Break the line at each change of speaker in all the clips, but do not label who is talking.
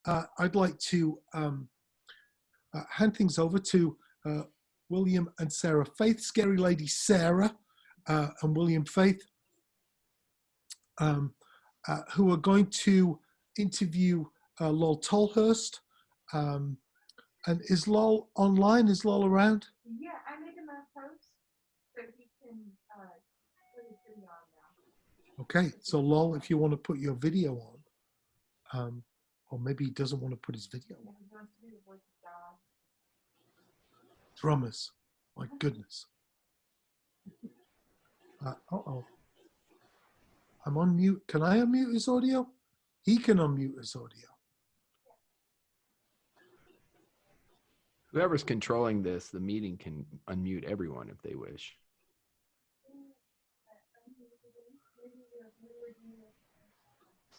I'd like to hand things over to William and Sarah Faith, Scary Lady Sarah and William Faith, who are going to interview Lol Tolhurst. And is Lol online? Is Lol around?
Yeah, I made him a post so he can put his video on now.
Okay, so Lol, if you want to put your video on, or maybe he doesn't want to put his video on.
He wants to do the voice of God.
Drummers, my goodness. Uh-oh. I'm on mute. Can I unmute his audio? He can unmute his audio.
Whoever's controlling this, the meeting can unmute everyone if they wish.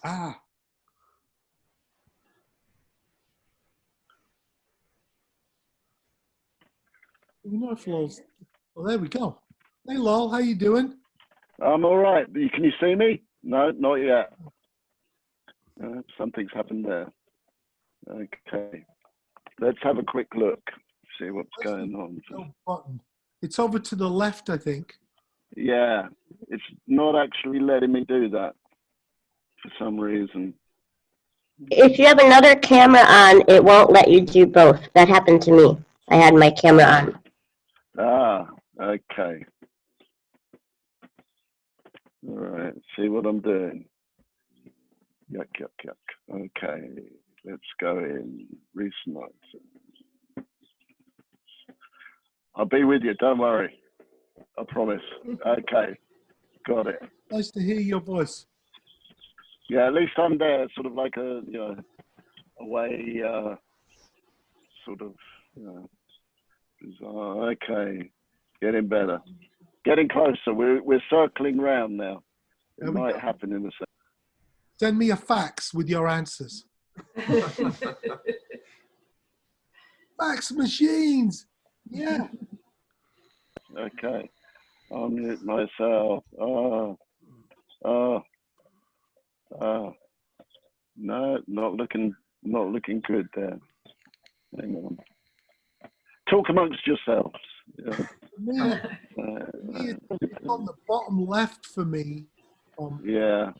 Ah. You know if Lol's... Well, there we go. Hey, Lol, how you doing?
I'm all right. Can you see me? No, not yet. Something's happened there. Okay. Let's have a quick look, see what's going on.
No button. It's over to the left, I think.
Yeah, it's not actually letting me do that for some reason.
If you have another camera on, it won't let you do both. That happened to me. I had my camera on.
Ah, okay. All right, see what I'm doing. Yuck, yuck, yuck. Okay, let's go in recent items. I'll be with you, don't worry. I promise. Okay, got it.
Nice to hear your voice.
Yeah, at least I'm there, sort of like a, you know, away, sort of, you know, bizarre. Okay, getting better. Getting closer. We're circling round now. It might happen in a second.
Send me a fax with your answers. Fax machines. Yeah.
Okay. I'll mute myself. Oh. No, not looking good there. Hang on. Talk amongst yourselves. Yeah.
It's on the bottom left for me.
Yeah.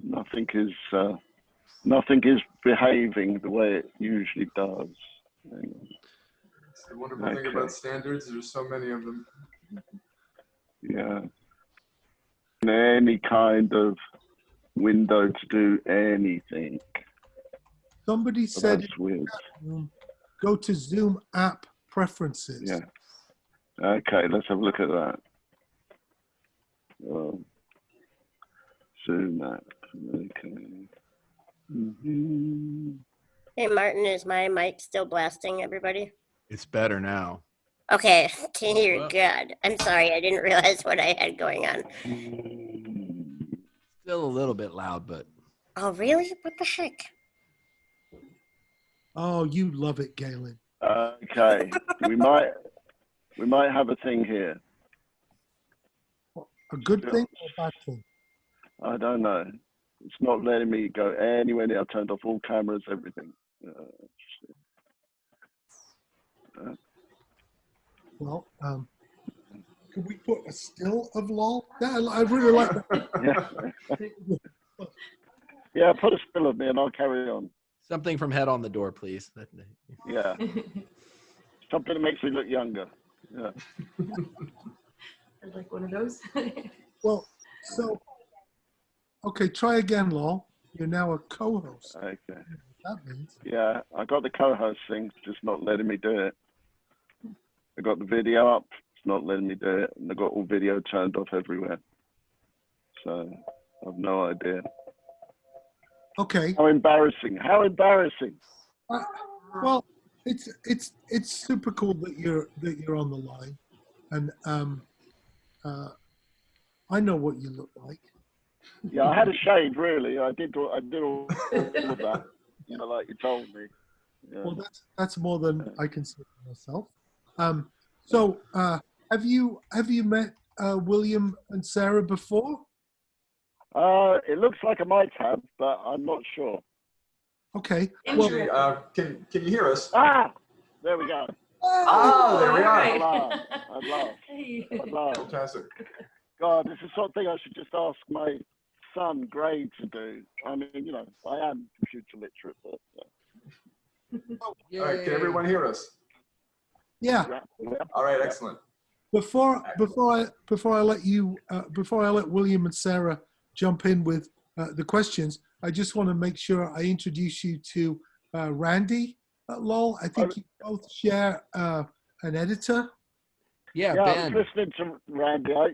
Nothing is behaving the way it usually does. Hang on.
It's the wonderful thing about standards. There's so many of them.
Yeah. Any kind of window to do anything.
Somebody said,
that's weird.
Go to Zoom app preferences.
Yeah. Okay, let's have a look at that. Zoom app. Okay. Mm-hmm.
Hey, Martin, is my mic still blasting, everybody?
It's better now.
Okay, dear God. I'm sorry, I didn't realize what I had going on.
Still a little bit loud, but...
Oh, really? What the heck?
Oh, you love it, Galen.
Okay, we might have a thing here.
A good thing or a bad thing?
I don't know. It's not letting me go anywhere near. I turned off all cameras, everything.
Well, can we put a still of Lol? Yeah, I really like that.
Yeah, put a still of me and I'll carry on.
Something from Head on the Door, please.
Yeah. Something that makes me look younger. Yeah.
I'd like one of those.
Well, so, okay, try again, Lol. You're now a co-host.
Okay.
That means.
Yeah, I got the co-host thing, just not letting me do it. I got the video up, it's not letting me do it, and I got all video turned off everywhere. So I've no idea.
Okay.
How embarrassing! How embarrassing!
Well, it's super cool that you're on the line, and I know what you look like.
Yeah, I had a shave. Really, I did all of that. You know, like you told me. Yeah.
Well, that's more than I can say for myself. So have you met William and Sarah before?
It looks like I might have, but I'm not sure.
Okay. Well,
Actually, can you hear us?
Ah, there we go.
Oh, there we are.
At last.
Fantastic.
God, this is the sort of thing I should just ask my son, Gray, to do. I mean, you know, I am computer literate, but
All right, can everyone hear us?
yeah.
yeah.
All right, excellent.
Before I let William and Sarah jump in with the questions, I just want to make sure I introduce you to Randy Lowell. I think you both share an editor.
Yeah,
Yeah, I
Ben.
was listening to Randy. I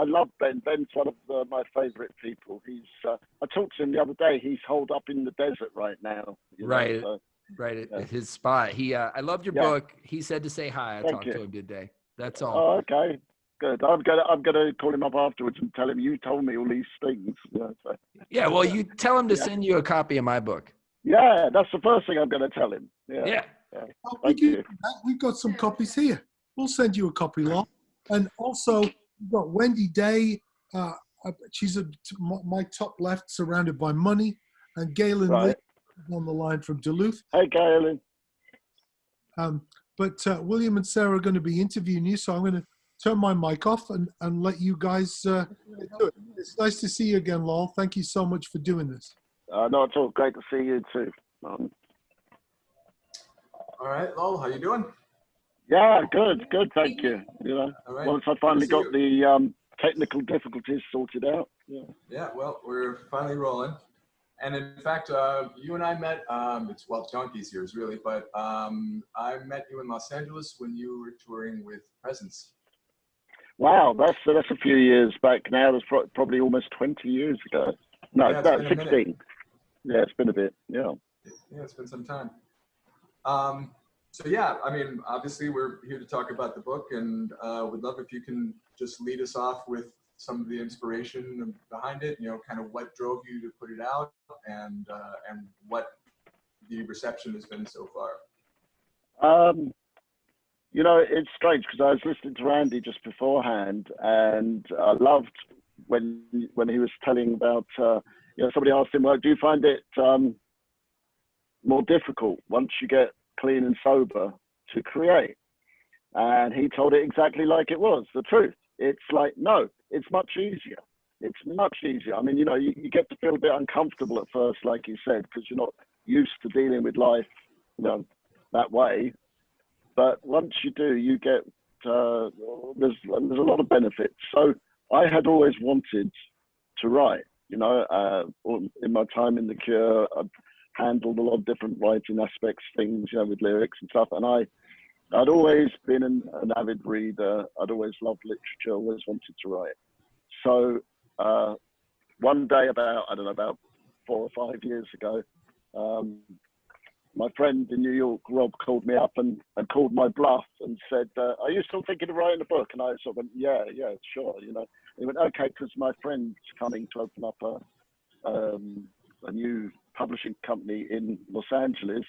love Ben. Ben's one of my favourite people. He's. I talked to him the other day. He's holed up in the desert right now.
Right.
So,
Right
yeah.
at his spot. I loved your book. He said to say hi. I
Thank
talked
you.
to him today. That's all.
Oh, okay. Good. I'm gonna call him up afterwards and tell him you told me all these things. So.
Yeah, well, you tell him to
Yeah.
send you a copy of my book.
Yeah, that's the first thing I'm gonna tell him. Yeah.
Yeah.
Oh,
Thank you.
We've got some copies here. We'll send you a copy, Lowell. And also, we've got Wendy Day. She's my top left, surrounded by money. And Galen Lee on the line from Duluth.
Hey, Galen.
But William and Sarah are going to be interviewing you, so I'm going to turn my mic off and let you guys do it. It's nice to see you again, Lowell. Thank you so much for doing this.
No, it's all great to see you too.
All right, Lowell, how you doing?
Yeah, good, thank you.
All right.
Once I finally got the technical difficulties sorted out.
Yeah, well, we're finally rolling. And in fact, you and I met, it's donkey's years really, but I met you in Los Angeles when you were touring with Presence.
Wow, that's a few years back now. That's probably almost 20 years ago. No,
Yeah,
about 16. Yeah, it's been a bit, yeah.
Yeah, it's been some time. So yeah, I mean, obviously we're here to talk about the book, and would love if you can just lead us off with some of the inspiration behind it, kind of what drove you to put it out, and what the reception has been so far.
It's strange because I was listening to Randy just beforehand, and I loved when he was telling about, somebody asked him, well, do you find it more difficult once you get clean and sober to create? And he told it exactly like it was, the truth. It's like, no, it's much easier. It's much easier. I mean, you get to feel a bit uncomfortable at first, like you said, because you're not used to dealing with life, that way. But once you do, you get, there's a lot of benefits. So I had always wanted to write, in my time in the Cure, I've handled a lot of different writing aspects, things, with lyrics and stuff. And I'd always been an avid reader. I'd always loved literature, always wanted to write. So one day about 4 or 5 years ago, my friend in New York, Rob, called me up and called my bluff and said, are you still thinking of writing a book? And I sort of went, yeah, sure. And he went, okay, because my friend's coming to open up a new publishing company in Los Angeles,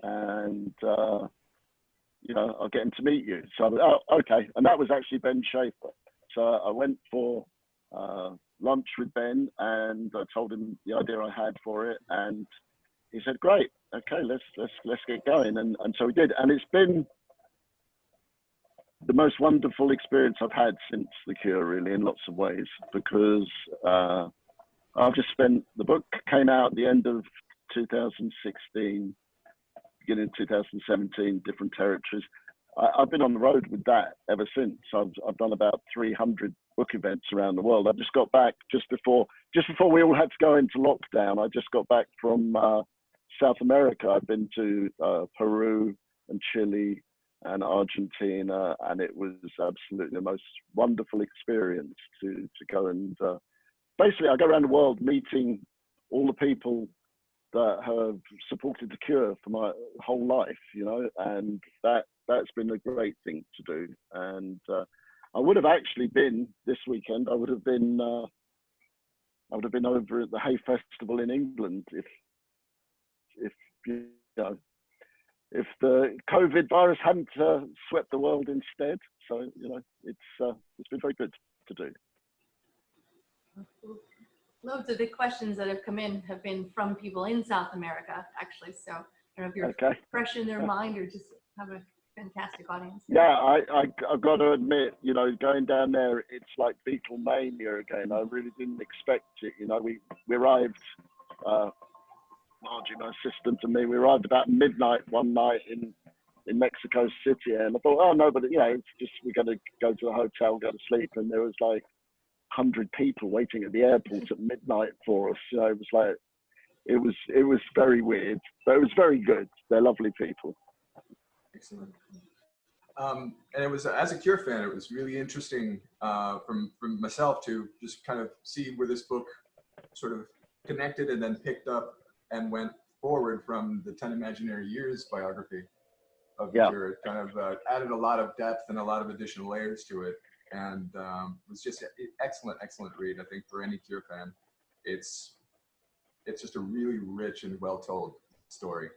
and I'll get him to meet you. So I went, oh, okay. And that was actually Ben Schaefer. So I went for lunch with Ben, and I told him the idea I had for it, and he said, great, okay, let's get going. And so we did. And it's been the most wonderful experience I've had since the Cure, really, in lots of ways, because I've just spent, the book came out at the end of 2016, beginning of 2017, different territories. I've been on the road with that ever since. I've done about 300 book events around the world. I just got back just before we all had to go into lockdown. I just got back from South America. I've been to Peru and Chile and Argentina, and it was absolutely the most wonderful experience to go and basically I go around the world meeting all the people that have supported the Cure for my whole life, and that's been a great thing to do. And I would have actually been this weekend. I would have been over at the Hay Festival in England if the COVID virus hadn't swept the world instead. So it's been very good to do.
Loads of the questions that have come in have been from people in South America, actually. So I don't know if you're
Okay.
fresh in their mind or just have a fantastic audience.
Yeah, I've got to admit, you know, going down there, it's like Beatlemania again. I really didn't expect it. You know, we arrived, Margie, my assistant, and me, we arrived about midnight one night in Mexico City, and I thought, oh no, but you know, it's just we're going to go to the hotel, go to sleep, and there was like 100 people waiting at the airport at midnight for us. You know, it was like, it was very weird, but it was very good. They're lovely people.
Excellent. And it was, as a Cure fan, it was really interesting from myself to just kind of see where this book sort of connected and then picked up and went forward from the 10 Imaginary Years biography of the Cure. It kind of added a lot of depth and a lot of additional layers to it. And it was just an excellent, excellent read, I think, for any Cure fan. It's just a really rich and well-told story.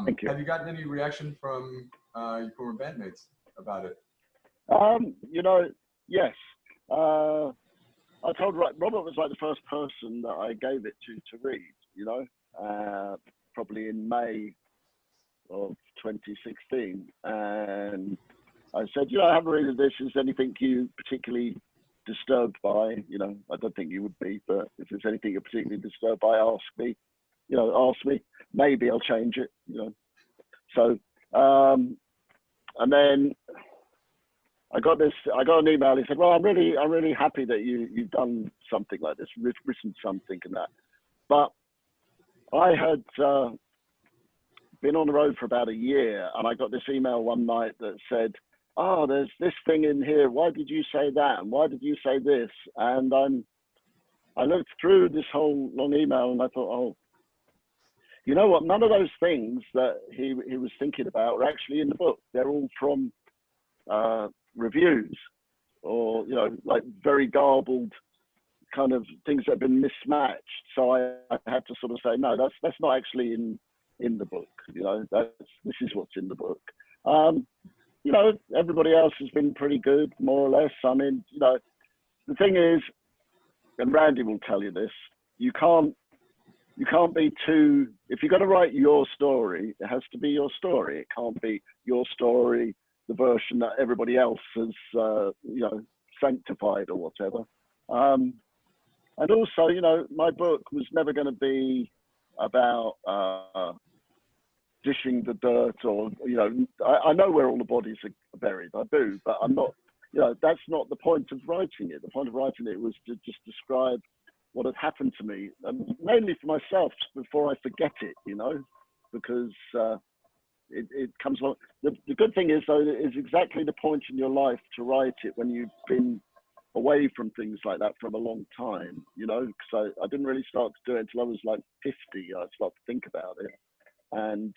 Thank you.
Have you gotten any reaction from your former bandmates about it?
You know, yes. I told Robert was like the first person that I gave it to read, you know, probably in May of 2016. And I said, you know, I haven't read this. Is there anything you particularly disturbed by? You know, I don't think you would be, but if there's anything you're particularly disturbed by, ask me. You know, ask me. Maybe I'll change it. You know. So, and then I got an email. He said, "Well, I'm really happy that you've done something like this, written something and that." But I had been on the road for about a year, and I got this email one night that said, "Oh, there's this thing in here. Why did you say that? And why did you say this?" And I looked through this whole long email, and I thought, "Oh, you know what? None of those things that he was thinking about are actually in the book. They're all from reviews, or you know, like very garbled kind of things that have been mismatched." So I had to sort of say, no, that's not actually in the book. You know, this is what's in the book. You know, everybody else has been pretty good, more or less. I mean, you know, the thing is, and Randy will tell you this, you can't be too, if you're going to write your story, it has to be your story. It can't be your story, the version that everybody else has, you know, sanctified or whatever. And also, you know, my book was never going to be about dishing the dirt, or, you know, I know where all the bodies are buried. I do, but I'm not, you know, that's not the point of writing it. The point of writing it was to just describe what had happened to me, and mainly for myself, before I forget it, you know, because it comes along. The good thing is, though, it is exactly the point in your life to write it when you've been away from things like that for a long time, you know, because I didn't really start to do it until I was like 50. I started to think about it, and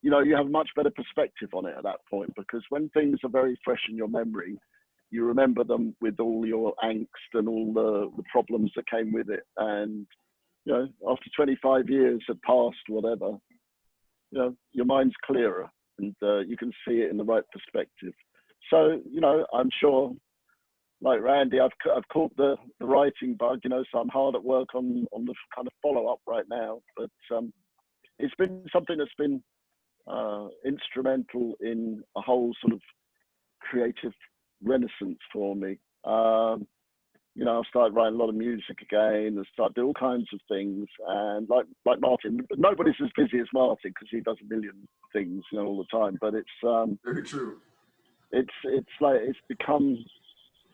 you know, you have a much better perspective on it at that point, because when things are very fresh in your memory, you remember them with all your angst and all the problems that came with it. And, you know, after 25 years have passed, whatever, you know, your mind's clearer, and you can see it in the right perspective. So, you know, I'm sure, like Randy, I've caught the writing bug, you know, so I'm hard at work on the kind of follow-up right now. But it's been something that's been instrumental in a whole sort of creative renaissance for me. You know, I started writing a lot of music again, and started doing all kinds of things. And like Martin, nobody's as busy as Martin, because he does a million things, you know, all the time. But it's
very true.
It's like it's become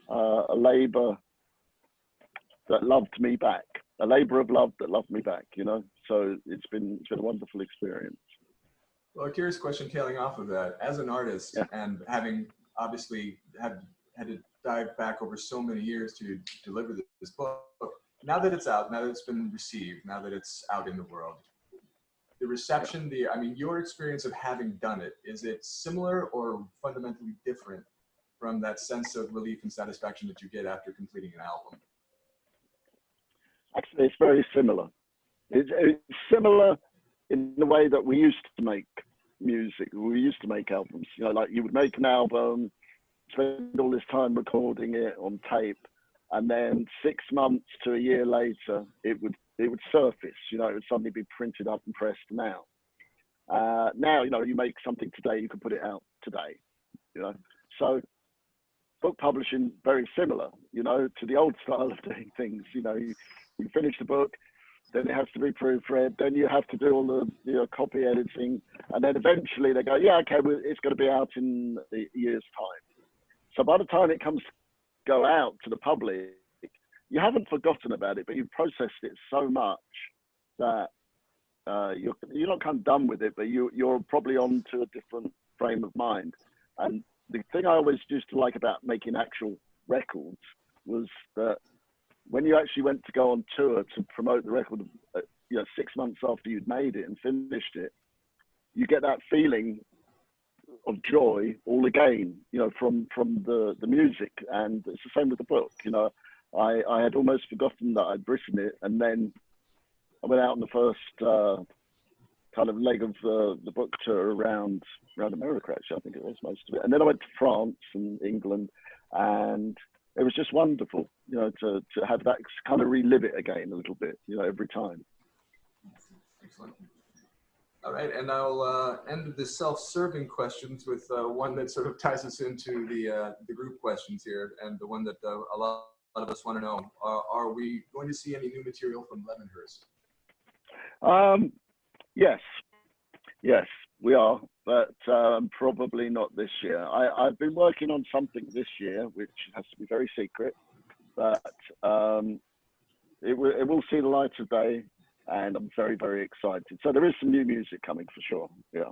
a labor that loved me back, a labor of love that loved me back, you know. So it's been a wonderful experience.
Well, a curious question tailing off of that, as an artist, and having obviously had to dive back over so many years to deliver this book, now that it's out, now that it's been received, now that it's out in the world, the reception, I mean, your experience of having done it, is it similar or fundamentally different from that sense of relief and satisfaction that you get after completing an album?
Actually, it's very similar. It's similar in the way that we used to make music. We used to make albums. You know, like you would make an album, spend all this time recording it on tape, and then 6 months to a year later, it would surface. You know, it would suddenly be printed up and pressed now. Now, you know, you make something today, you can put it out today. You know, so book publishing very similar. You know, to the old style of doing things. You know, you finish the book, then it has to be proofread, then you have to do all the copy editing, and then eventually they go, yeah, okay, well, it's going to be out in a year's time. So by the time it comes to go out to the public, you haven't forgotten about it, but you've processed it so much that you're not kind of done with it, but you're probably on to a different frame of mind. And the thing I always used to like about making actual records was that when you actually went to go on tour to promote the record, 6 months after you'd made it and finished it, you get that feeling of joy all again, you know, from the music. And it's the same with the book. You know, I had almost forgotten that I'd written it, and then I went out on the first kind of leg of the book tour around America, actually. I think it was most of it. And then I went to France and England, and it was just wonderful, you know, to have that kind of relive it again a little bit, you know, every time.
Excellent. All right, and I'll end the self-serving questions with one that sort of ties us into the group questions here, and the one that a lot of us want to know. Are we going to see any new material from Leavenhurst?
Yes, we are, but probably not this year. I've been working on something this year, which has to be very secret, but it will see the light of day, and I'm very, very excited. So there is some new music coming for sure. Yeah.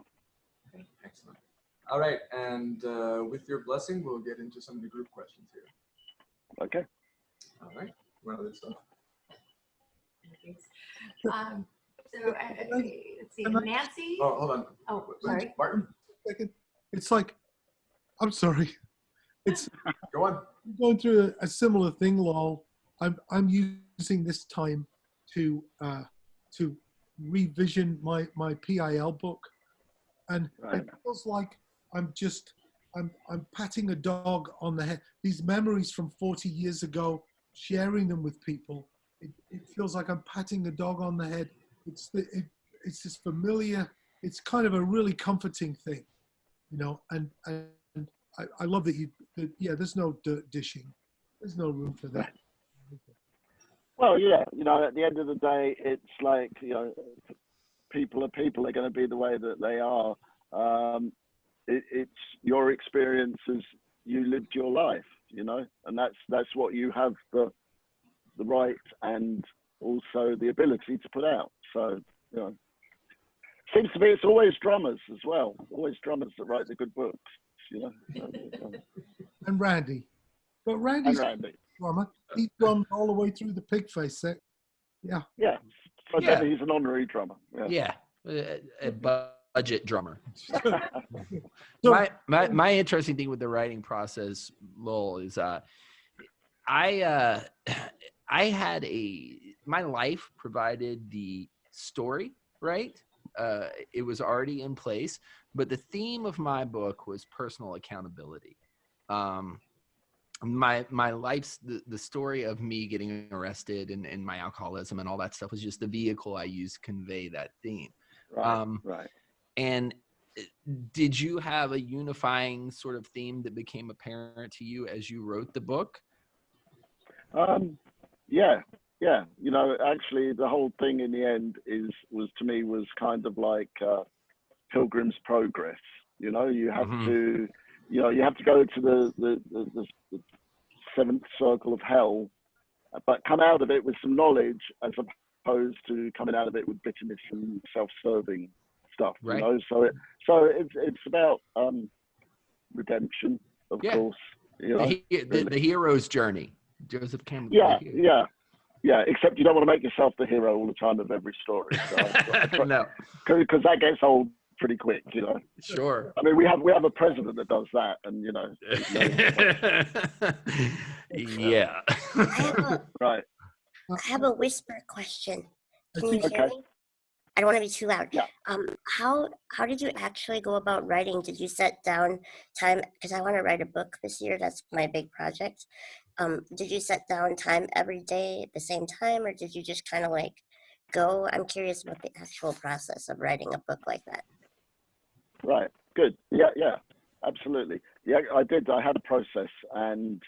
Okay, excellent. All right, and with your blessing, we'll get into some of the group questions here.
Okay.
All right. Well, it's
So let's see, Nancy.
Oh, hold on.
Oh, sorry.
Martin,
It's like, I'm sorry. It's
go on.
going through a similar thing, Lowell. I'm using this time to revision my PIL book, and
Right.
it feels like I'm patting a dog on the head. These memories from 40 years ago, sharing them with people. It feels like I'm patting a dog on the head. It's this familiar. It's kind of a really comforting thing, you know. And I love that there's no dirt dishing. There's no room for that.
Well, yeah, you know, at the end of the day, it's like, you know, people are going to be the way that they are. It's your experiences, you lived your life, you know, and that's what you have the right and also the ability to put out. So, you know, seems to be it's always drummers as well, always drummers that write the good books, you know.
And Randy, but Randy's a drummer. He drummed all the way through the Pigface set. Yeah.
Yeah. So
Yeah.
he's an honorary drummer. Yeah.
A budget drummer.
So,
my interesting thing with the writing process, Lowell, is I had my life provided the story, right? It was already in place, but the theme of my book was personal accountability. My life's the story of me getting arrested and my alcoholism and all that stuff was just the vehicle I used to convey that theme.
Right.
And did you have a unifying sort of theme that became apparent to you as you wrote the book? Yeah. You know, actually, the whole thing in the end was kind of like Pilgrim's Progress. You know, you have to, you know, you have to go to the seventh circle of hell, but come out of it with some knowledge, as opposed to coming out of it with bitterness and self-serving stuff. Right.
You know, so it's about redemption, of course. You know,
the hero's journey. Joseph Campbell.
Yeah, except you don't want to make yourself the hero all the time of every story. So
No.
Because that gets old pretty quick, you know.
Sure.
I mean, we have a president that does that, and you know.
Yeah.
Right.
I have a whisper question. Can you hear
Okay.
me? I don't want to be too loud.
Yeah.
How did you actually go about writing? Did you set down time? Because I want to write a book this year. That's my big project. did you set down time every day at the same time, or did you just kind of like go? I'm curious about the actual process of writing a book like that.
Right. Good. Yeah. Yeah. Absolutely. Yeah, I did. I had a process, and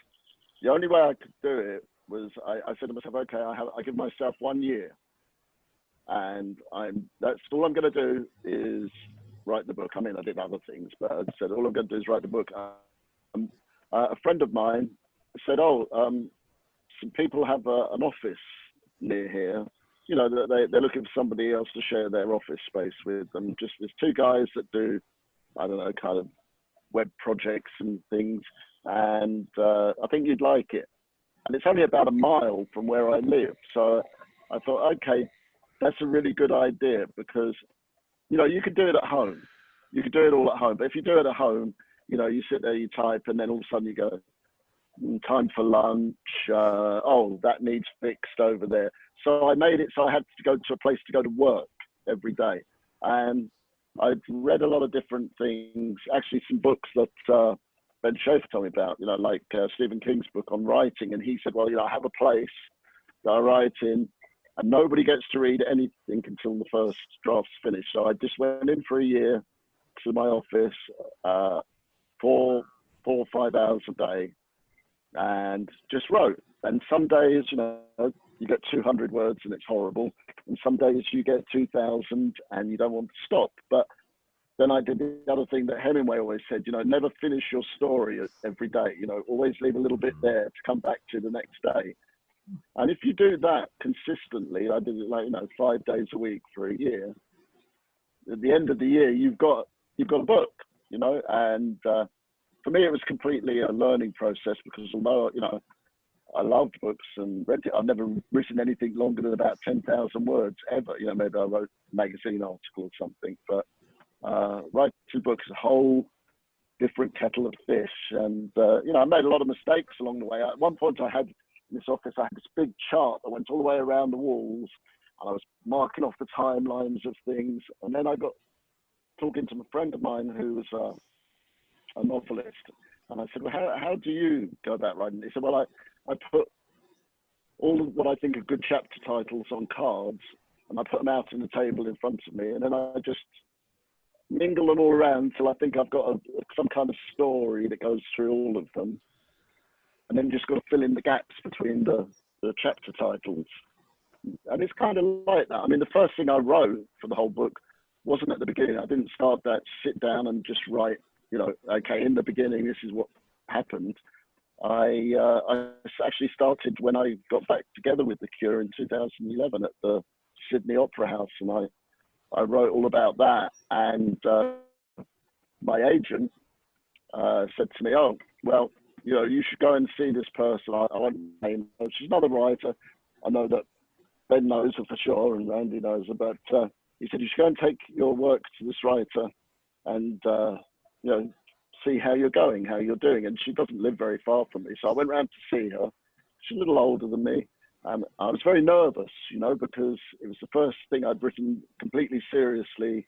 the only way I could do it was I said to myself, okay, I give myself 1 year, and that's all I'm going to do is write the book. I mean, I did other things, but I said all I'm going to do is write the book. A friend of mine said, some people have an office near here. You know, they're looking for somebody else to share their office space with them. Just there's two guys that do, I don't know, kind of web projects and things, and I think you'd like it. And it's only about a mile from where I live, so I thought, okay, that's a really good idea, because you know you could do it at home, you could do it all at home. But if you do it at home, you know, you sit there, you type, and then all of a sudden you go, time for lunch. Oh, that needs fixed over there. So I made it so I had to go to a place to go to work every day, and I'd read a lot of different things. Actually, some books that Ben Schaefer told me about. You know, like Stephen King's book on writing, and he said, well, you know, I have a place that I write in, and nobody gets to read anything until the first draft's finished. So I just went in for a year to my office, 4 or 5 hours a day, and just wrote. And some days, you know, you get 200 words and it's horrible, and some days you get 2,000 and you don't want to stop. But then I did the other thing that Hemingway always said, you know, never finish your story every day. You know, always leave a little bit there to come back to the next day. And if you do that consistently, I did it like, you know, 5 days a week for a year. At the end of the year, you've got a book, you know. And for me, it was completely a learning process, because although, you know, I loved books and read it, I've never written anything longer than about 10,000 words ever. You know, maybe I wrote a magazine article or something, but writing a book is a whole different kettle of fish. And, you know, I made a lot of mistakes along the way. At one point I had, in this office, I had this big chart that went all the way around the walls, and I was marking off the timelines of things. And then I got talking to a friend of mine who was a novelist, and I said, well, how do you go about writing? He said, well, I put all of what I think are good chapter titles on cards, and I put them out on the table in front of me, and then I just mingle them all around till I think I've got some kind of story that goes through all of them, and then just got to fill in the gaps between the chapter titles. And it's kind of like that. I mean, the first thing I wrote for the whole book wasn't at the beginning. I didn't start that, sit down and just write, you know, okay, in the beginning, this is what happened. I actually started when I got back together with The Cure in 2011 at the Sydney Opera House, and I wrote all about that. And my agent said to me, oh, well, you know, you should go and see this person. I won't name her. She's not a writer. I know that Ben knows her for sure, and Randy knows her, but he said, you should go and take your work to this writer and, you know, see how you're going, how you're doing. And she doesn't live very far from me. So I went round to see her. She's a little older than me. I was very nervous, you know, because it was the first thing I'd written completely seriously,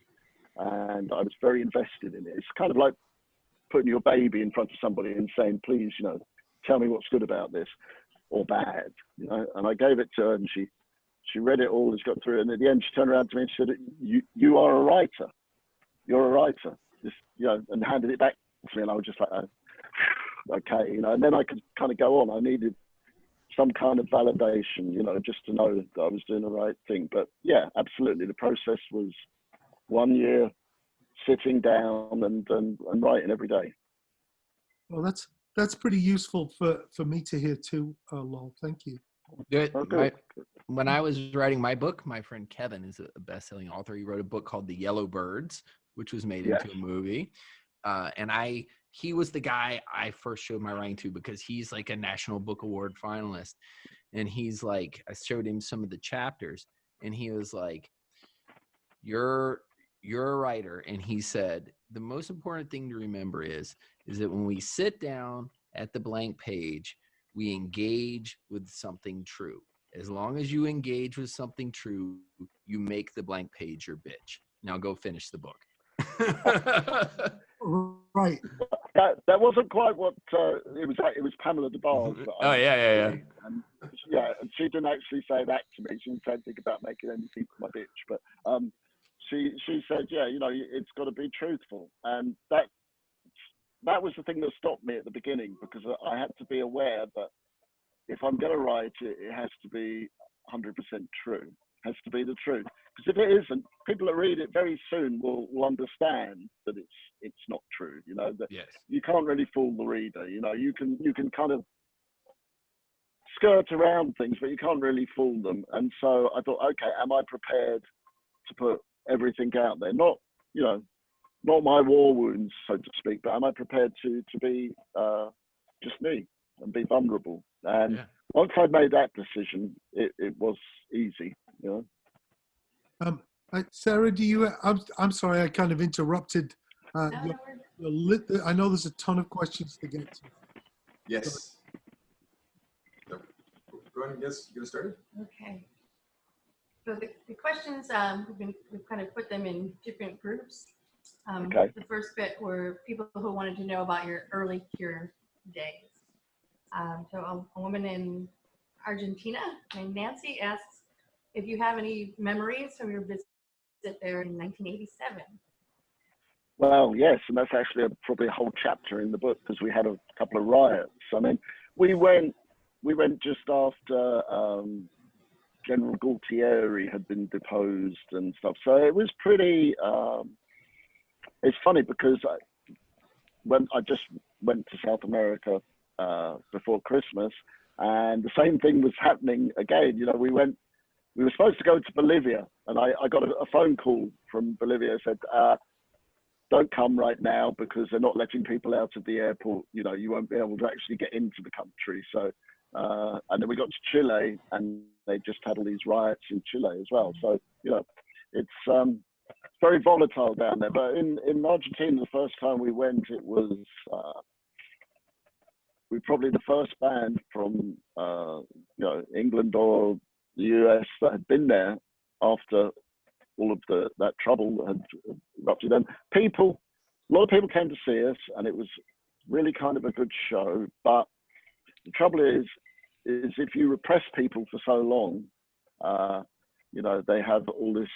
and I was very invested in it. It's kind of like putting your baby in front of somebody and saying, please, you know, tell me what's good about this or bad, you know. And I gave it to her, and she read it all, she got through it, and at the end she turned around to me and she said, you are a writer. You're a writer. Just, you know, and handed it back to me, and I was just like, oh, okay, you know. And then I could kind of go on. I needed some kind of validation, you know, just to know that I was doing the right thing. But yeah, absolutely, the process was 1 year sitting down and writing every day.
Well, that's pretty useful for me to hear too, Lowell. Thank you.
Good.
Okay.
When I was writing my book, my friend Kevin is a best-selling author. He wrote a book called The Yellow Birds, which was made into a movie. And he was the guy I first showed my writing to, because he's like a National Book Award finalist. And he's like, I showed him some of the chapters, and he was like, you're a writer. And he said, the most important thing to remember is that when we sit down at the blank page, we engage with something true. As long as you engage with something true, you make the blank page your bitch. Now go finish the book.
Right.
that wasn't quite what it was. It was Pamela DeBarge.
Oh yeah.
And, yeah, and she didn't actually say that to me. She didn't say anything about making anything for my bitch, but she said, yeah, you know, it's got to be truthful, and that was the thing that stopped me at the beginning, because I had to be aware that if I'm going to write it, it has to be 100% true. It has to be the truth. Because if it isn't, people that read it very soon will understand that it's not true. You know, that
Yes.
you can't really fool the reader. You know, you can kind of skirt around things, but you can't really fool them. And so I thought, okay, am I prepared to put everything out there? Not, you know, not my war wounds, so to speak, but am I prepared to be just me and be vulnerable? And once I'd made that decision, it was easy, you
know. Sarah, do you? I'm sorry, I kind of interrupted. I know there's a ton of questions to get to.
Yes. So, go ahead and get started.
Okay. So the questions, we've kind of put them in different groups.
Okay.
The first bit were people who wanted to know about your early cure days. So a woman in Argentina named Nancy asks if you have any memories from your visit there in 1987.
Well, yes, and that's actually probably a whole chapter in the book, because we had a couple of riots. I mean, we went just after General Galtieri had been deposed and stuff. So it was pretty. It's funny because when I just went to South America before Christmas, and the same thing was happening again. You know, we were supposed to go to Bolivia, and I got a phone call from Bolivia. Said, don't come right now because they're not letting people out of the airport. You know, you won't be able to actually get into the country. So, and then we got to Chile, and they just had all these riots in Chile as well. So, you know, it's very volatile down there. But in Argentina, the first time we went, it was we probably the first band from you know, England or the US that had been there after all of that trouble that had erupted. And a lot of people came to see us, and it was really kind of a good show. But the trouble is if you repress people for so long, you know, they have all this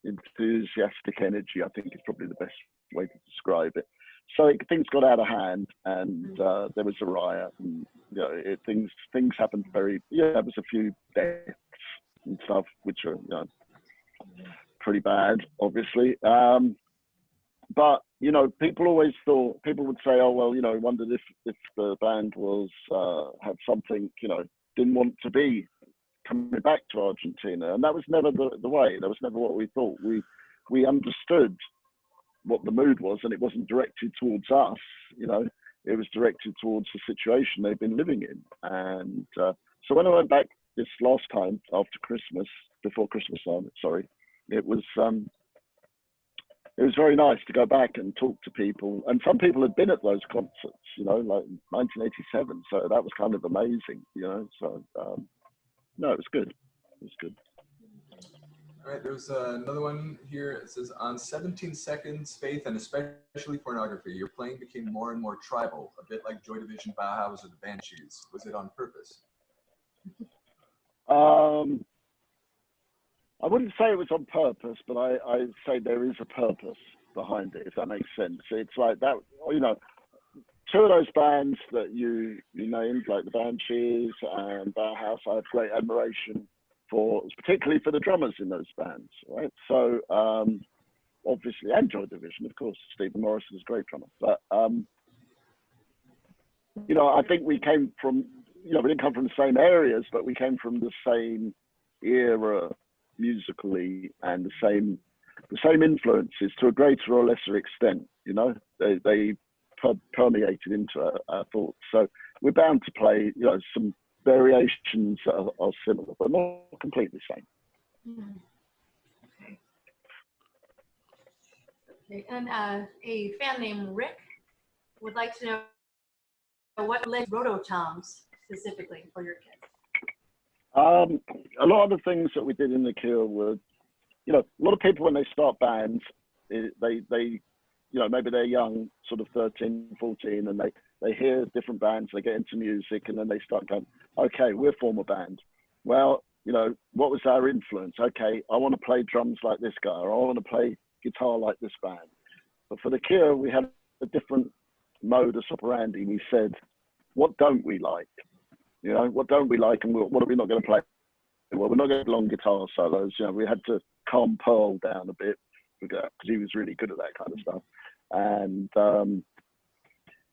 enthusiastic energy, I think is probably the best way to describe it. So things got out of hand, and there was a riot, and you know, things happened there was a few deaths and stuff, which are, you know, pretty bad, obviously. But you know, people would say, oh well, you know, wondered if the band was had something, you know, didn't want to be coming back to Argentina, and that was never the way. That was never what we thought. We understood what the mood was, and it wasn't directed towards us. You know, it was directed towards the situation they've been living in. And so when I went back this last time after Christmas, before Christmas time, sorry, it was very nice to go back and talk to people. And some people had been at those concerts, you know, like 1987. So that was kind of amazing, you know. So no, it was good. It was good.
All right, there's another one here. It says, on 17 Seconds, Faith, and especially Pornography, your playing became more and more tribal, a bit like Joy Division, Bauhaus, or the Banshees. Was it on purpose?
I wouldn't say it was on purpose, but I'd say there is a purpose behind it, if that makes sense. It's like that, you know, two of those bands that you named, like the Banshees and Bauhaus, I have great admiration for, particularly for the drummers in those bands, right? So obviously, and Joy Division, of course. Stephen Morrison is a great drummer. But you know, I think we came from, you know, we didn't come from the same areas, but we came from the same era musically, and the same influences to a greater or lesser extent. You know, they permeated into our thoughts. So we're bound to play, you know, some variations are similar, but not completely the same.
Okay. And a fan named Rick would like to know what led rototoms specifically for your kids.
A lot of the things that we did in The Cure were, you know, a lot of people when they start bands, they you know, maybe they're young, sort of 13, 14, and they hear different bands, they get into music, and then they start going, okay, we'll form a band. Well, you know, what was our influence? Okay, I want to play drums like this guy, or I want to play guitar like this band. But for the Cure, we had a different modus operandi. We said, what don't we like? You know, what don't we like, and what are we not going to play? Well, we're not going to long guitar solos. You know, we had to calm Pearl down a bit because he was really good at that kind of stuff. And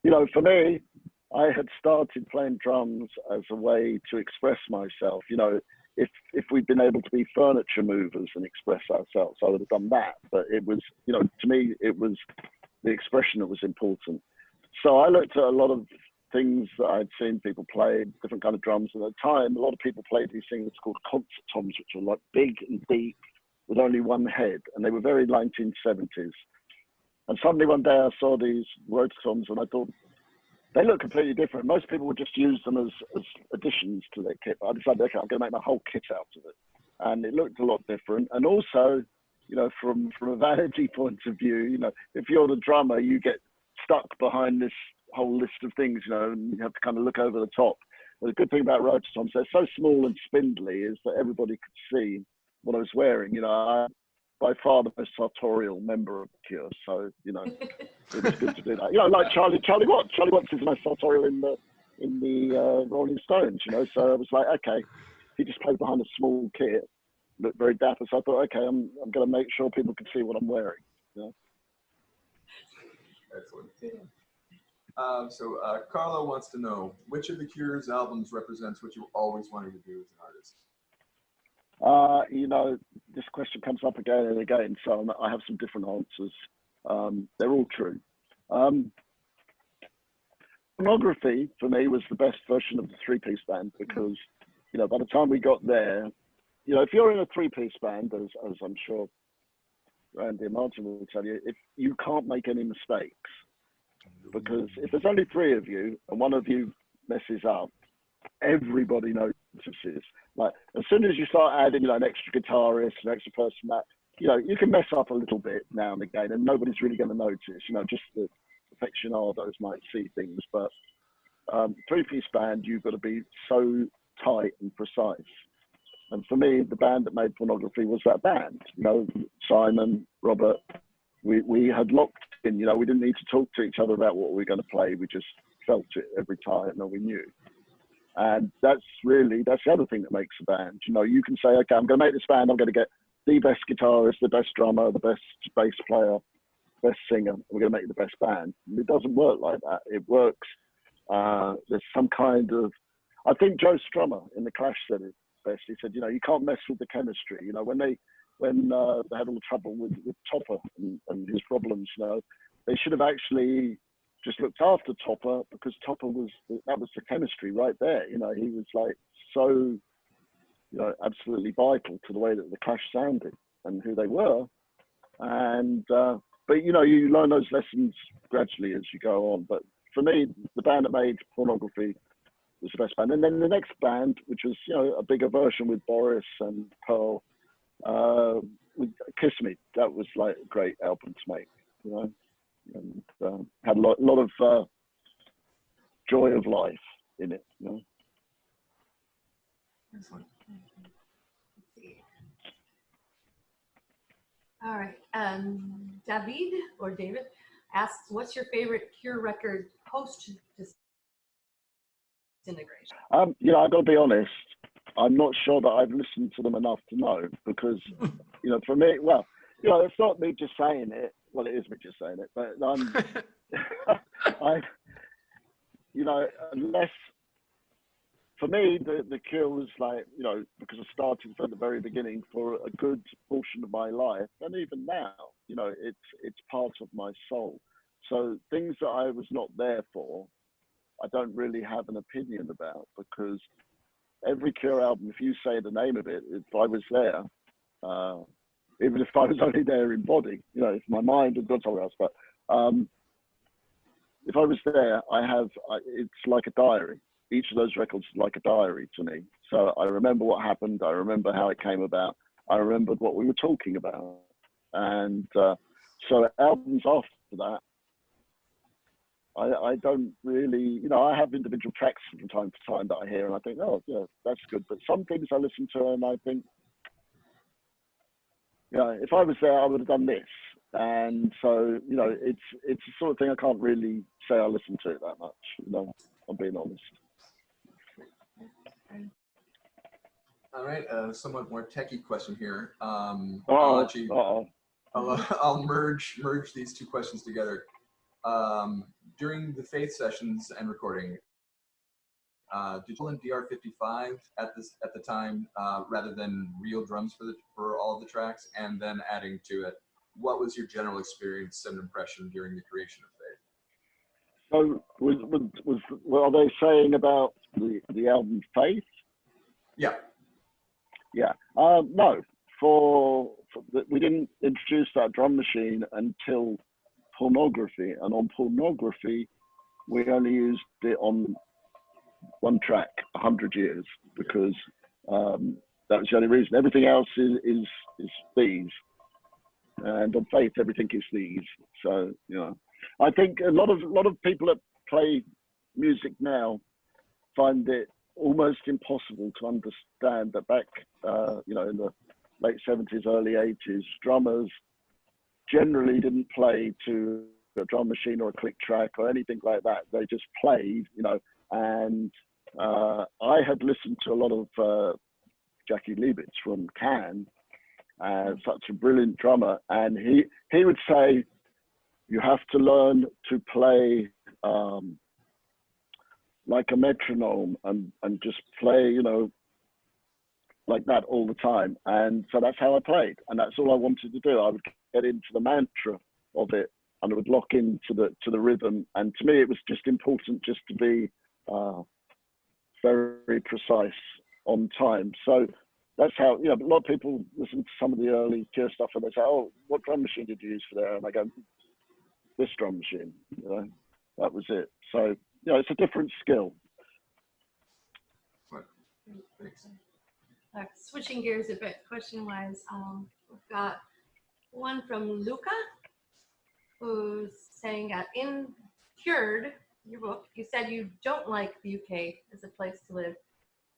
you know, for me, I had started playing drums as a way to express myself. You know, if we'd been able to be furniture movers and express ourselves, I would have done that. But it was, you know, to me, it was the expression that was important. So I looked at a lot of things that I'd seen people play, different kind of drums. And at the time, a lot of people played these things called concert toms, which were like big and deep with only one head. And they were very 1970s. And suddenly one day I saw these rototoms and I thought, they look completely different. Most people would just use them as additions to their kit. But I decided, okay, I'm going to make my whole kit out of it. And it looked a lot different. And also, you know, from a vanity point of view, you know, if you're the drummer, you get stuck behind this whole list of things, you know, and you have to kind of look over the top. But the good thing about rototoms, they're so small and spindly, is that everybody could see what I was wearing. You know, I'm by far the most sartorial member of the Cure, so you know, it was good to do that. You know, like Charlie Watts. Charlie Watts is the most sartorial in the Rolling Stones. You know, so I was like, okay, he just played behind a small kit, looked very dapper. So I thought, okay, I'm going to make sure people can see what I'm wearing. You know?
Excellent. So Carlo wants to know, which of the Cure's albums represents what you always wanted to do as an artist?
You know, this question comes up again and again, so I have some different answers. They're all true. Pornography, for me, was the best version of the three-piece band because, you know, by the time we got there, you know, if you're in a three-piece band, as I'm sure Randy and Martin will tell you, if you can't make any mistakes, because if there's only three of you and one of you messes up, everybody notices. Like as soon as you start adding, you know, an extra guitarist, an extra person, that, you know, you can mess up a little bit now and again, and nobody's really going to notice. You know, just the aficionados might see things, but three-piece band, you've got to be so tight and precise. And for me, the band that made Pornography was that band. You know, Simon, Robert, we had locked in. You know, we didn't need to talk to each other about what we were going to play. We just felt it every time, and we knew. And that's the other thing that makes a band. You know, you can say, okay, I'm going to make this band. I'm going to get the best guitarist, the best drummer, the best bass player, best singer. We're going to make the best band. And it doesn't work like that. It works. There's some kind of, I think Joe Strummer in The Clash said it best. He said, you know, you can't mess with the chemistry. You know, when they had all the trouble with Topper and his problems, you know, they should have actually just looked after Topper, because Topper that was the chemistry right there. You know, he was like so, you know, absolutely vital to the way that the Clash sounded and who they were. And but you know, you learn those lessons gradually as you go on. But for me, the band that made Pornography was the best band. And then the next band, which was, you know, a bigger version with Boris and Pearl, with Kiss Me, that was like a great album to make, you know. And had a lot of joy of life in it, you know.
Excellent. Let's see. All right. David asks, what's your favorite Cure record post disintegration?
You know, I've got to be honest, I'm not sure that I've listened to them enough to know, because, you know, for me, well, you know, it's not me just saying it. Well, it is me just saying it, but you know, unless, for me, the Cure was like, you know, because I started from the very beginning for a good portion of my life, and even now, you know, it's part of my soul. So things that I was not there for, I don't really have an opinion about, because every Cure album, if you say the name of it, if I was there, even if I was only there in body, you know, if my mind had gone somewhere else, but if I was there, it's like a diary. Each of those records is like a diary to me. So I remember what happened. I remember how it came about. I remembered what we were talking about. And so albums after for that. I don't really, you know, I have individual tracks from time to time that I hear and I think, oh, yeah, that's good. But some things I listen to and I think, yeah, if I was there, I would have done this. And so, you know, it's the sort of thing I can't really say I listen to it that much, you know, I'm being honest.
All right, somewhat more techie question here.
I'll
merge these two questions together. During the faith sessions and recording, did you pull in DR55 at the time rather than real drums for all of the tracks, and then adding to it? What was your general experience and impression during the creation of Faith?
So what are they saying about the album Faith?
Yeah.
Yeah. No, we didn't introduce that drum machine until Pornography, and on Pornography we only used it on one track, 100 Years, because that was the only reason. Everything else is these, and on Faith everything is these. So, you know, I think a lot of people that play music now find it almost impossible to understand that back, you know, in the late 70s, early 80s, drummers generally didn't play to a drum machine or a click track or anything like that. They just played, you know, and I had listened to a lot of Jackie Leibitz from Cannes, such a brilliant drummer, and he would say, you have to learn to play like a metronome and just play, you know, like that all the time. And so that's how I played, and that's all I wanted to do. I would get into the mantra of it and I would lock into the rhythm. And to me, it was just important just to be very precise on time. So that's how, you know, a lot of people listen to some of the early Cure stuff and they say, oh, what drum machine did you use for there? And I go, this drum machine, you know, that was it. So, you know, it's a different skill.
Switching gears a bit, question-wise, we've got one from Luca, who's saying, in Cured, your book, you said you don't like the UK as a place to live.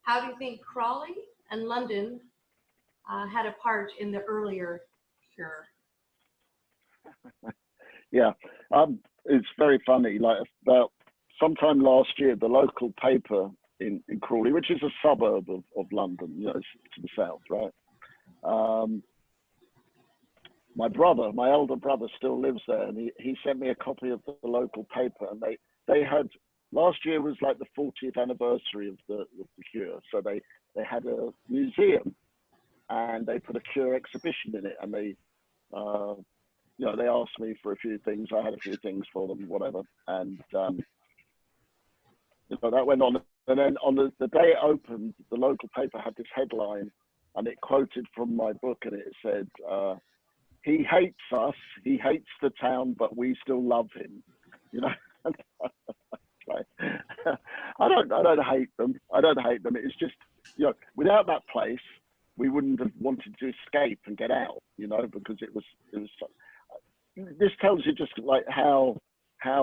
How do you think Crawley and London had a part in the earlier Cure?
Yeah, it's very funny. Like about sometime last year, the local paper in Crawley, which is a suburb of London, you know, it's to the south, right? My elder brother still lives there, and he sent me a copy of the local paper, and they had, last year was like the 40th anniversary of the Cure, so they had a museum, and they put a Cure exhibition in it, and they, you know, they asked me for a few things. I had a few things for them, whatever, and you know, that went on. And then on the day it opened, the local paper had this headline, and it quoted from my book, and it said, he hates us, he hates the town, but we still love him. You know, I don't hate them. I don't hate them. It's just, you know, without that place, we wouldn't have wanted to escape and get out, you know, because it was. This tells you just like how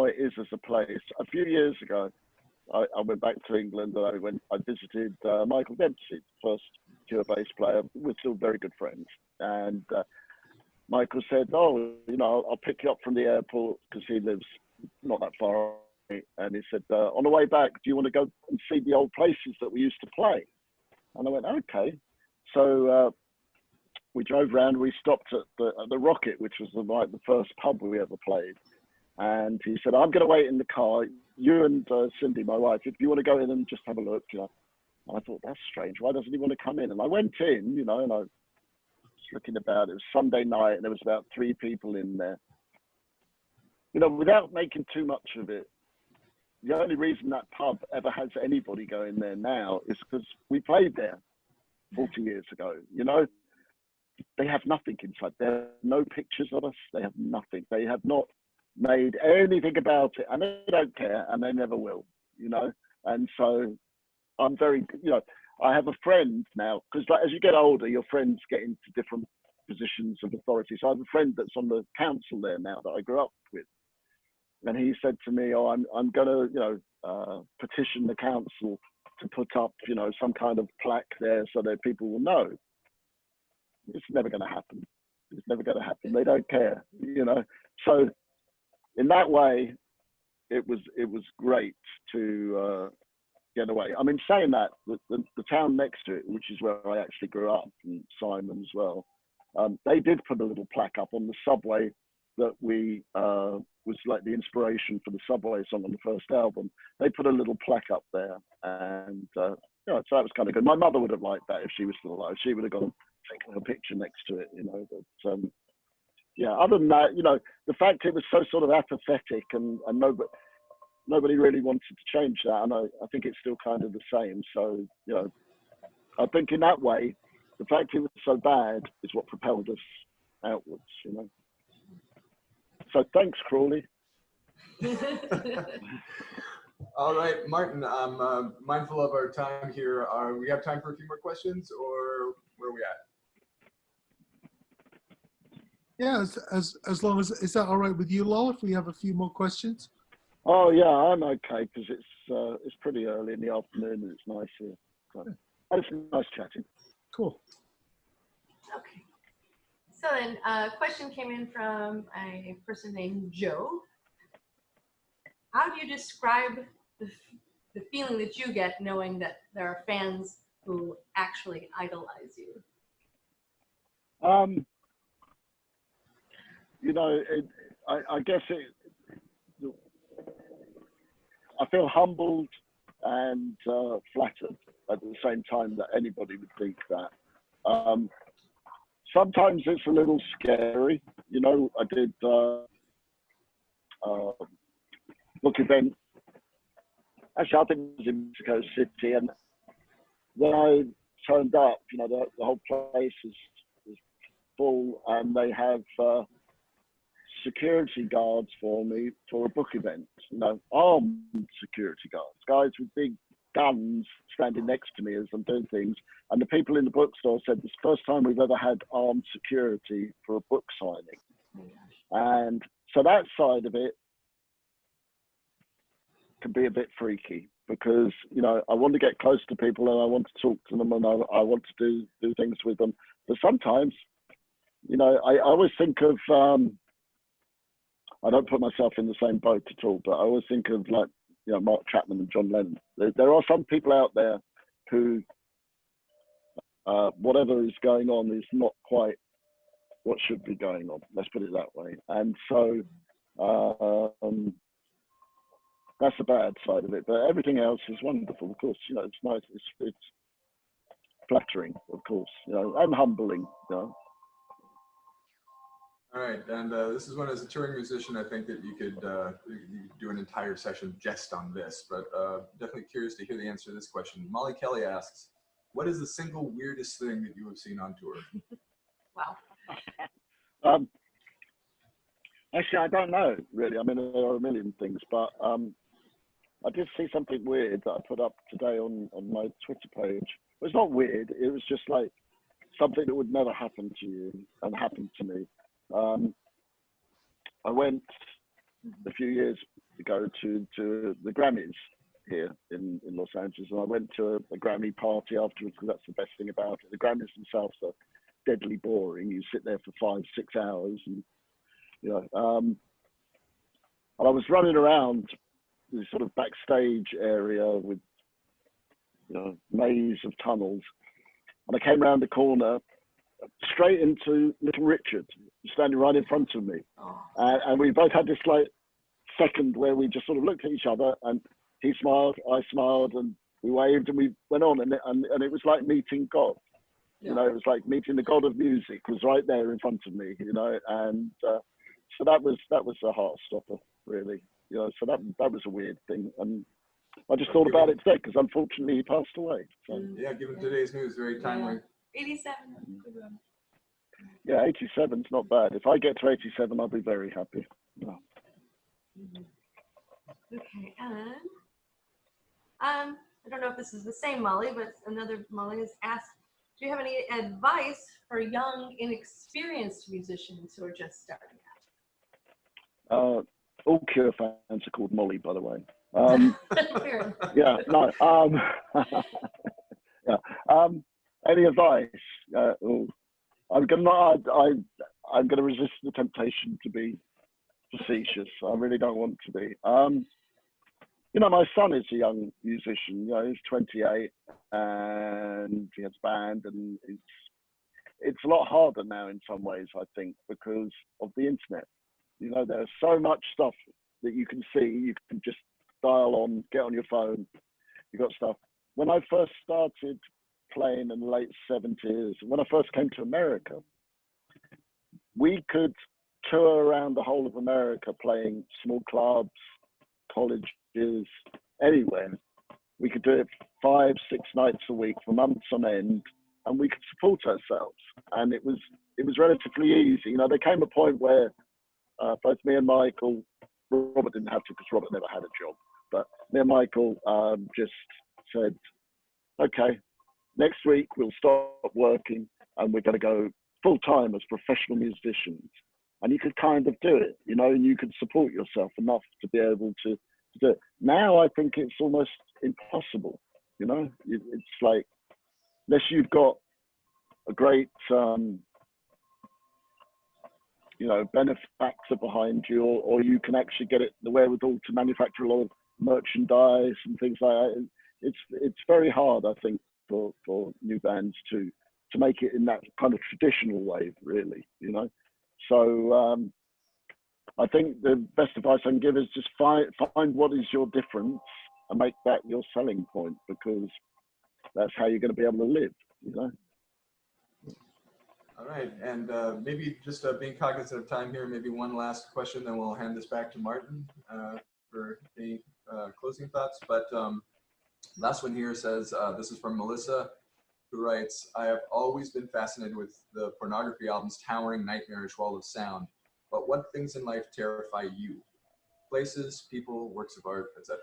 it is as a place. A few years ago, I went back to England and I visited Michael Dempsey, the first Cure bass player. We're still very good friends. And Michael said, oh, you know, I'll pick you up from the airport because he lives not that far away. And he said, on the way back, do you want to go and see the old places that we used to play? And I went, okay. So we drove around, we stopped at the Rocket, which was like the first pub we ever played. And he said, I'm going to wait in the car. You and Cindy, my wife, if you want to go in and just have a look, you know. And I thought, that's strange. Why doesn't he want to come in? And I went in, you know, and I was looking about. It was Sunday night, and there was about 3 people in there. You know, without making too much of it, the only reason that pub ever has anybody going there now is because we played there 40 years ago, you know. They have nothing inside. There are no pictures of us. They have nothing. They have not made anything about it, and they don't care, and they never will, you know. And so I'm very, you know, I have a friend now, because like, as you get older, your friends get into different positions of authority. So I have a friend that's on the council there now that I grew up with, and he said to me, "Oh, I'm gonna, petition the council to put up, some kind of plaque there so that people will know." It's never going to happen. It's never going to happen. They don't care, So in that way, it was great to get away. I mean, saying that, the town next to it, which is where I actually grew up, and Simon as well, they did put a little plaque up on the subway that was like the inspiration for the Subway song on the first album. They put a little plaque up there, and so that was kind of good. My mother would have liked that if she was still alive. She would have got taken a picture next to it, But yeah, other than that, the fact it was so sort of apathetic and nobody really wanted to change that, and I think it's still kind of the same. So I think in that way, the fact it was so bad is what propelled us outwards. So thanks, Crawley.
All right, Martin, I'm mindful of our time here. We have time for a few more questions, or where are we at?
Yeah, as long as, is that all right with you, Lol, if we have a few more questions?
Oh yeah, I'm okay, because it's pretty early in the afternoon and it's nice here. So, it's nice chatting.
Cool.
Okay. So then a question came in from a person named Joe. How do you describe the feeling that you get knowing that there are fans who actually idolize you?
I guess I feel humbled and flattered at the same time that anybody would think that. Sometimes it's a little scary. I did book event. Actually, I think it was in Mexico City, and when I turned up, the whole place is full, and they have security guards for me for a book event. Armed security guards, guys with big guns standing next to me as I'm doing things. And the people in the bookstore said it's the first time we've ever had armed security for a book signing. And so that side of it can be a bit freaky, because I want to get close to people and I want to talk to them and I want to do things with them. But sometimes, I always think of I don't put myself in the same boat at all, but I always think of Mark Chapman and John Lennon. There are some people out there who whatever is going on is not quite what should be going on. Let's put it that way. And so that's the bad side of it. But everything else is wonderful, of course. It's nice. It's flattering, of course. And humbling.
All right, and this is one, as a touring musician, I think that you could do an entire session just on this, but definitely curious to hear the answer to this question. Molly Kelly asks, what is the single weirdest thing that you have seen on tour?
Wow.
Actually, I don't know, really. I mean, there are a million things, but I did see something weird that I put up today on my Twitter page. It's not weird. It was just like something that would never happen to you and happened to me. I went a few years ago to the Grammys here in Los Angeles, and I went to a Grammy party afterwards, because that's the best thing about it. The Grammys themselves are deadly boring. You sit there for 5-6 hours, and and I was running around this sort of backstage area with maze of tunnels, and I came around the corner straight into Little Richard, standing right in front of me. And we both had this second where we just sort of looked at each other, and he smiled, I smiled, and we waved, and we went on, and it was like meeting God. It was like meeting the God of music was right there in front of me, and so that was a heart stopper, really. So that was a weird thing, and I just thought about it today, because unfortunately he passed away. So.
Yeah, given today's news, very timely.
87.
Yeah, 87's not bad. If I get to 87, I'll be very happy. Yeah.
Okay, and I don't know if this is the same Molly, but another Molly has asked, do you have any advice for young, inexperienced musicians who are just starting out?
All Cure fans are called Molly, by the way.
Weird.
Yeah, no. Yeah. Any advice? I'm gonna resist the temptation to be facetious. I really don't want to be. You know, my son is a young musician. You know, he's 28 and he has a band, and it's a lot harder now in some ways, I think, because of the internet. You know, there's so much stuff that you can see. You can just dial on, get on your phone. You got stuff. When I first started playing in the late 70s, when I first came to America, we could tour around the whole of America playing small clubs, colleges, anywhere. We could do it 5, 6 nights a week for months on end, and we could support ourselves. And it was relatively easy. You know, there came a point where both me and Michael, Robert didn't have to because Robert never had a job, but me and Michael just said, okay, next week we'll stop working and we're going to go full time as professional musicians. And you could kind of do it, you know, and you could support yourself enough to be able to do it. Now I think it's almost impossible, you know. It's like, unless you've got a great, you know, benefactor behind you, or you can actually get it the wherewithal to manufacture a lot of merchandise and things like that. It's very hard, I think, for new bands to make it in that kind of traditional way, really, you know. So I think the best advice I can give is just find what is your difference and make that your selling point, because that's how you're going to be able to live, you know.
All right, and maybe just being cognizant of time here, maybe one last question, then we'll hand this back to Martin for any closing thoughts. But last one here says, this is from Melissa, who writes, I have always been fascinated with the Pornography album's towering, nightmarish wall of sound, but what things in life terrify you? Places, people, works of art, etc.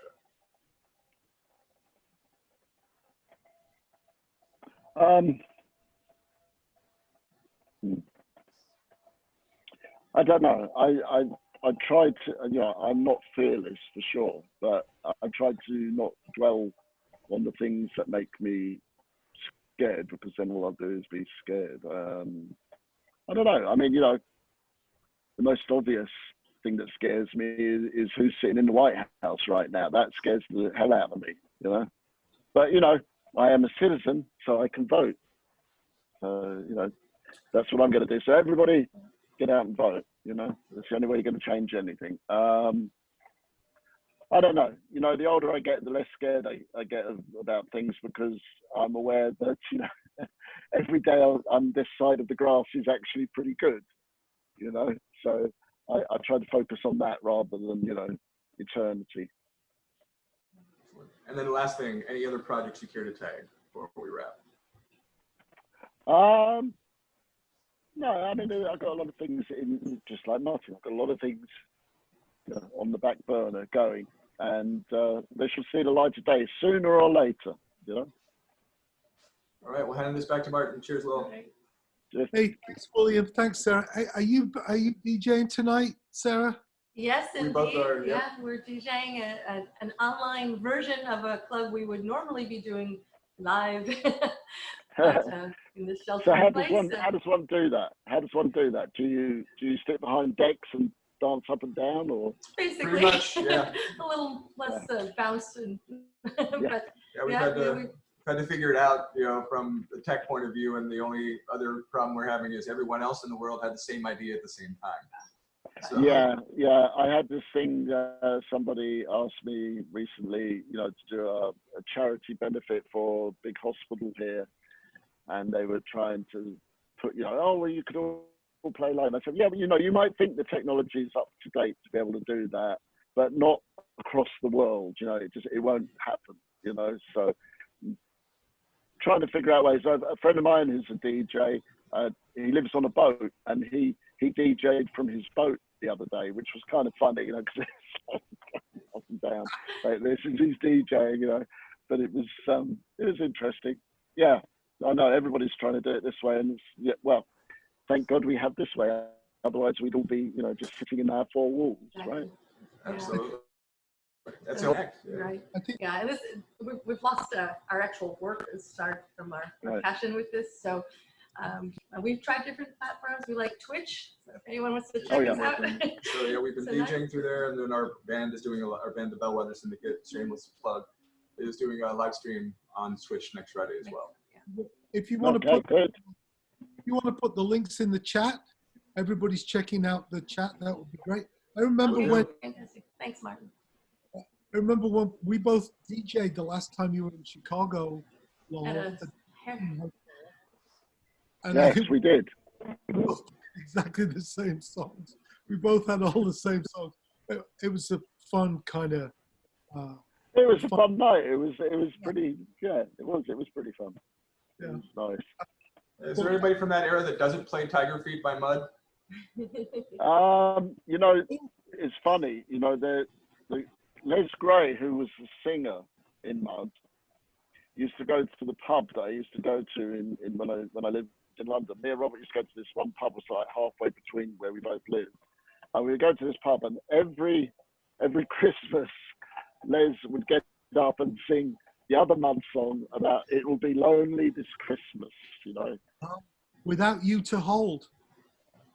I don't know. I tried to, you know, I'm not fearless for sure, but I tried to not dwell on the things that make me scared, because then all I'll do is be scared. I don't know. I mean, you know, the most obvious thing that scares me is who's sitting in the White House right now. That scares the hell out of me, you know. But, you know, I am a citizen, so I can vote. So, you know, that's what I'm going to do. So everybody get out and vote, you know. That's the only way you're going to change anything. I don't know. You know, the older I get, the less scared I get about things, because I'm aware that, you know, every day on this side of the grass is actually pretty good, you know. So I try to focus on that rather than, you know, eternity.
And then the last thing, any other projects you care to tag before we wrap?
No, I mean, I've got a lot of things in, just like Martin, I've got a lot of things, you know, on the back burner going, and they should see the light of day sooner or later, you know.
All right, we'll hand this back to Martin. Cheers, Lil.
Hey, thanks, William. Thanks, Sarah. Hey, are you DJing tonight, Sarah?
Yes,
We
indeed.
both are,
yeah.
yep.
We're DJing an online version of a club we would normally be doing live. But, in this shelter
So how
place,
does one do that? How does one do that? Do you sit behind decks and dance up and down, or?
basically
Pretty much, yeah.
a little less bounce and but
Yeah, we've had to figure it out, you know, from the tech point of view, and the only other problem we're having is everyone else in the world had the same idea at the same time. So,
Yeah. I had this thing. Somebody asked me recently, you know, to do a charity benefit for a big hospital here, and they were trying to put, you know, oh well, you could all play live. I said, yeah, but you know, you might think the technology is up to date to be able to do that, but not across the world. You know, it won't happen. You know, so trying to figure out ways. A friend of mine who's a DJ, he lives on a boat, and he DJ'd from his boat the other day, which was kind of funny, you know, because it's up and down like this, and he's DJing, you know. But it was interesting. Yeah, I know everybody's trying to do it this way, and well, thank God we have this way. Otherwise, we'd all be, you know, just sitting in our four walls, right?
Absolutely. That's the act. Yeah.
Right.
I think
Yeah, and this we've lost our actual work as start from our
Right.
passion with this. So we've tried different platforms. We like Twitch. So if anyone wants to
Oh,
check
yeah.
us out.
So yeah, we've been
So
DJing
nice.
through there, and then our band is doing our band, the Bellwether Syndicate, shameless plug, is doing a live stream on Twitch next Friday as well.
if you want to
Okay,
put
good.
the links in the chat, everybody's checking out the chat. That would be great. I remember
Okay,
when
fantastic. Thanks, Martin.
we both DJ'd the last time you were in Chicago, Lowell,
At a
at the
hair-
and I
Yes,
think
we did.
we both did exactly the same songs. We both had all the same songs. It was a fun kind of.
It was a fun night. It was pretty. Yeah, it was pretty fun. It
Yeah.
was nice.
Is there anybody from that era that doesn't play Tiger Feet by Mud?
You know, it's funny. You know, the Les Gray, who was the singer in Mud, used to go to the pub that I used to go to in when I lived in London. Me and Robert used to go to this one pub, was like halfway between where we both lived, and we would go to this pub, and every Christmas, Les would get up and sing the other Mud song about "It will be lonely this Christmas," you know.
Without you to hold.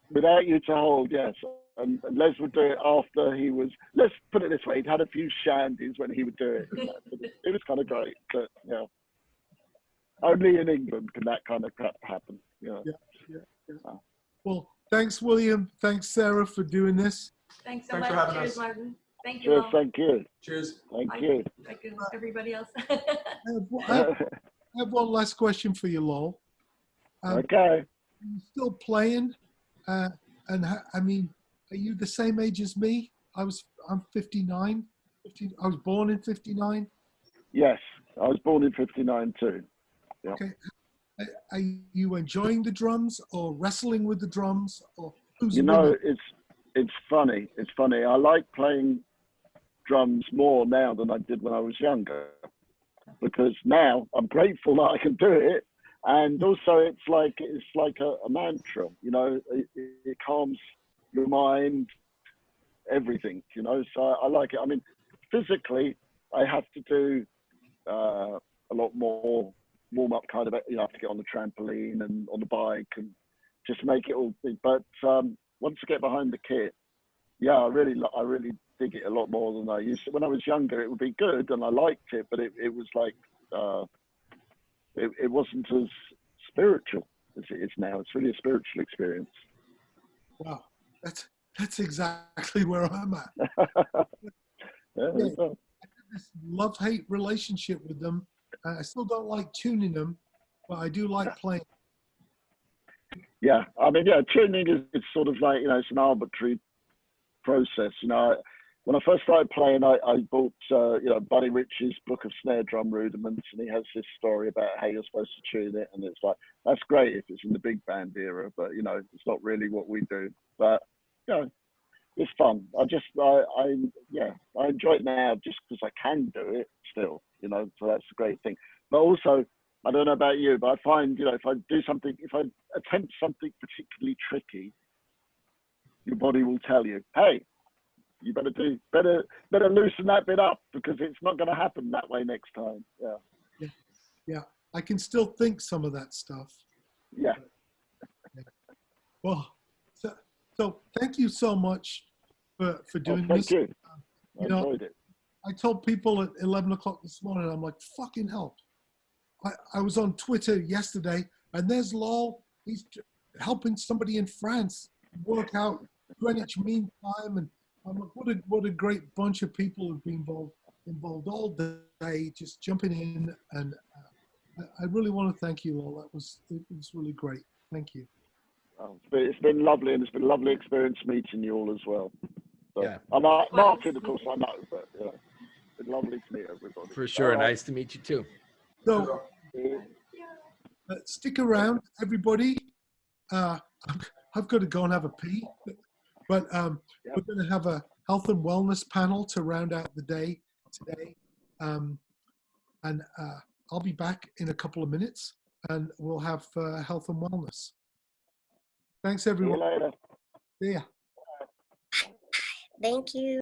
Without you to hold, yes. And Les would do it after he was, let's put it this way, he'd had a few shandies when he would do it. It was kind of great, but yeah. Only in England can that kind of crap happen. Yeah.
Well, thanks, William. Thanks, Sarah, for doing this.
Thanks so
Thanks for
much.
having
Cheers,
us.
Martin. Thank you
Cheers,
all.
thank you.
Cheers.
Thank
Bye.
you.
Thank you, everybody else.
I have one last question for you, Lowell.
Okay.
Are you still playing? I mean, are you the same age as me? I'm 59. I was born in 59.
Yes, I was born in 59 too. Yeah.
Okay. Are you enjoying the drums or wrestling with the drums, or who's
You know,
winning?
it's funny. It's funny. I like playing drums more now than I did when I was younger, because now I'm grateful that I can do it, and also it's like a mantra. You know, it calms your mind, everything. You know, so I like it. I mean, physically, I have to do a lot more warm up kind of. You know, I have to get on the trampoline and on the bike and just make it all. But once I get behind the kit, yeah, I really dig it a lot more than I used to. When I was younger, it would be good and I liked it, but it was like it wasn't as spiritual as it is now. It's really a spiritual experience.
Wow, that's exactly where I'm at.
Yeah,
Yeah. This love-hate relationship with them. I still don't like tuning them, but I do like playing.
yeah, I mean, yeah, tuning is sort of like, you know, it's an arbitrary process. You know, when I first started playing, I bought, you know, Buddy Rich's book of snare drum rudiments, and he has this story about how you're supposed to tune it, and it's like, that's great if it's in the big band era, but, you know, it's not really what we do. But, you know, it's fun. I enjoy it now just because I can do it still, you know, so that's a great thing. But also, I don't know about you, but I find, you know, if I attempt something particularly tricky, your body will tell you, hey, you better loosen that bit up because it's not going to happen that way next time.
Yeah, I can still think some of that stuff.
Yeah.
Well, so thank you so much for doing
Thank
this.
you. I
You know,
enjoyed it.
I told people at 11 o'clock this morning, I'm like, fucking hell. I was on Twitter yesterday, and there's Lowell. He's helping somebody in France work out Greenwich Mean Time, and I'm like, what a great bunch of people have been involved all day, just jumping in. And I really want to thank you all. It was really great. Thank you.
It's been lovely, and it's been a lovely experience meeting you all as well. So,
Yeah.
I'm Martin, of course, I know, but yeah, it's been lovely to meet everybody.
For sure.
All right.
Nice to meet you too.
So stick around, everybody. I've got to go and have a pee, but we're going to have a health and wellness panel to round out the day today, and I'll be back in a couple of minutes, and we'll have health and wellness. Thanks, everyone.
See you later.
See ya.
Thank you.